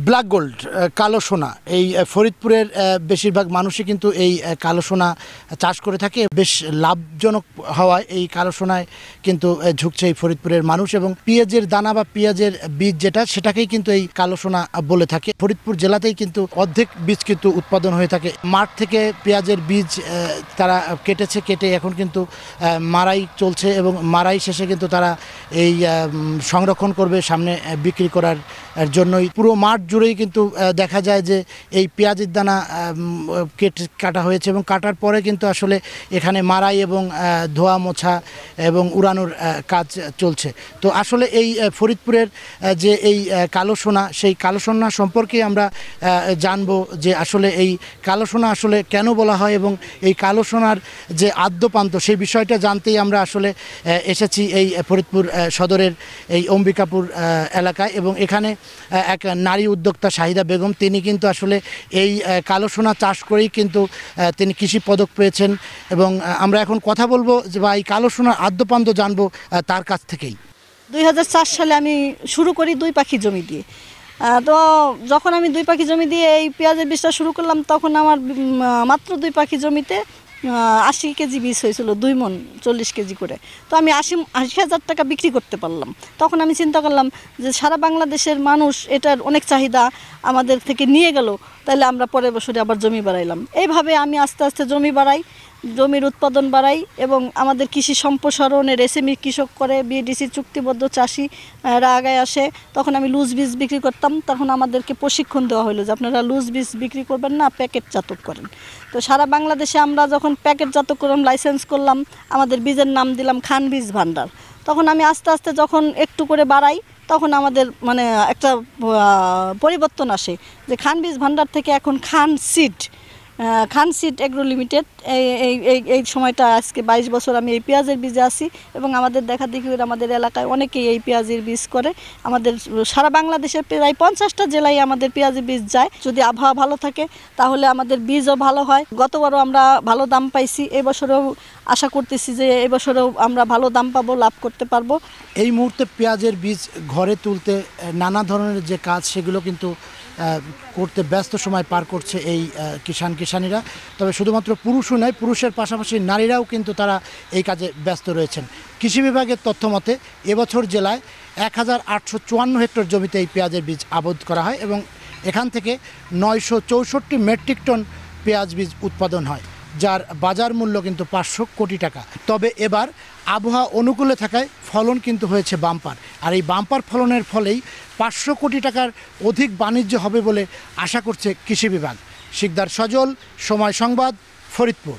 Black gold কালো সোনা এই ফরিদপুরের বেশিরভাগ মানুষই কিন্তু এই কালো সোনা চাষ করে থাকে। বেশ লাভজনক হওয়ায় এই কালো সোনায় কিন্তু ঝুঁকছে এই ফরিদপুরের মানুষ, এবং পেঁয়াজের দানা বা পেঁয়াজের বীজ সেটাকেই কিন্তু এই কালো সোনা বলে থাকে। ফরিদপুর জেলাতেই কিন্তু অর্ধেক বীজ কিন্তু উৎপাদন হয়ে থাকে। মাঠ থেকে পেঁয়াজের বীজ তারা কেটে এখন কিন্তু মারাই চলছে, এবং মারাই শেষে কিন্তু তারা এই সংরক্ষণ করবে সামনে বিক্রি করার জন্যই। পুরো মাঠ জুড়েই কিন্তু দেখা যায় যে এই পেঁয়াজের দানা কাটা হয়েছে, এবং কাটার পরে কিন্তু আসলে এখানে মারাই এবং ধোয়া মোছা এবং উড়ানোর কাজ চলছে। তো আসলে এই ফরিদপুরের যে এই কালো সোনা, সেই কালো সোনা সম্পর্কে আমরা জানবো যে আসলে এই কালো সোনা আসলে কেন বলা হয়, এবং এই কালো সোনার যে আদ্যপান্ত সেই বিষয়টা জানতেই আমরা আসলে এসেছি এই ফরিদপুর সদরের এই অম্বিকাপুর এলাকায়। এবং এখানে এক নারী উদ্যোক্তা শাহিদা বেগম, তিনি কিন্তু আসলে এই কালো সোনা চাষ করেই কিন্তু তিনি কৃষি পদক পেয়েছেন, এবং আমরা এখন কথা বলবো যে বা এই কালো সোনার আদ্যপান্ত জানবো তার কাছ থেকেই। 2004 সালে আমি শুরু করি 2 পাখি জমি দিয়ে। তো যখন আমি 2 পাখি জমি দিয়ে এই পেঁয়াজের বীজটা শুরু করলাম, তখন আমার মাত্র 2 পাখি জমিতে 80 কেজি বীজ হয়েছিল, 2 মণ 40 কেজি করে। তো আমি 80,000 টাকা বিক্রি করতে পারলাম। তখন আমি চিন্তা করলাম যে সারা বাংলাদেশের মানুষ এটার অনেক চাহিদা আমাদের থেকে নিয়ে গেল, তাহলে আমরা পরের বছরে আবার জমি বাড়াইলাম। এইভাবে আমি আস্তে আস্তে জমি বাড়াই, জমির উৎপাদন বাড়াই, এবং আমাদের কৃষি সম্প্রসারণের এসএমই কৃষক করে বিএডিসি চুক্তিবদ্ধ চাষিরা আগায় আসে। তখন আমি লুজ বীজ বিক্রি করতাম। তখন আমাদেরকে প্রশিক্ষণ দেওয়া হলো যে আপনারা লুজ বীজ বিক্রি করবেন না, প্যাকেটজাতক করেন। তো সারা বাংলাদেশে আমরা যখন প্যাকেটজাতকরণ লাইসেন্স করলাম, আমাদের বীজের নাম দিলাম খান বীজ ভান্ডার। তখন আমি আস্তে আস্তে যখন একটু করে বাড়াই, তখন আমাদের একটা পরিবর্তন আসে যে খান বীজ ভান্ডার থেকে এখন খান সিড এগ্রো লিমিটেড। এই সময়টা আজকে 22 বছর আমি এই পেঁয়াজের বীজে আছি, এবং আমাদের দেখা দেখি আমাদের এলাকায় অনেকেই এই পেঁয়াজের বীজ করে। আমাদের সারা বাংলাদেশের প্রায় 50টা জেলায় আমাদের পেঁয়াজের বীজ যায়। যদি আবহাওয়া ভালো থাকে তাহলে আমাদের বীজও ভালো হয়। গতবারও আমরা ভালো দাম পাইছি, এবছরেও আশা করতেছি যে এবছরেও আমরা ভালো দাম পাবো, লাভ করতে পারবো। এই মুহূর্তে পেঁয়াজের বীজ ঘরে তুলতে নানা ধরনের যে কাজ, সেগুলো কিন্তু করতে ব্যস্ত সময় পার করছে এই কিষাণীরা। তবে শুধুমাত্র পুরুষও নয়, পুরুষের পাশাপাশি নারীরাও কিন্তু তারা এই কাজে ব্যস্ত রয়েছেন। কৃষি বিভাগের তথ্য মতে এবছর জেলায় 1854 হেক্টর জমিতে এই পেঁয়াজের বীজ আবদ্ধ করা হয়, এবং এখান থেকে 964 মেট্রিক টন পেঁয়াজ বীজ উৎপাদন হয়, যার বাজার মূল্য কিন্তু 500 কোটি টাকা। তবে এবার আবহাওয়া অনুকূলে থাকায় ফলন কিন্তু হয়েছে বাম্পার, আর এই বাম্পার ফলনের ফলেই 500 কোটি টাকার অধিক বাণিজ্য হবে বলে আশা করছে কৃষি বিভাগ। শিকদার সজল, সময় সংবাদ, ফরিদপুর।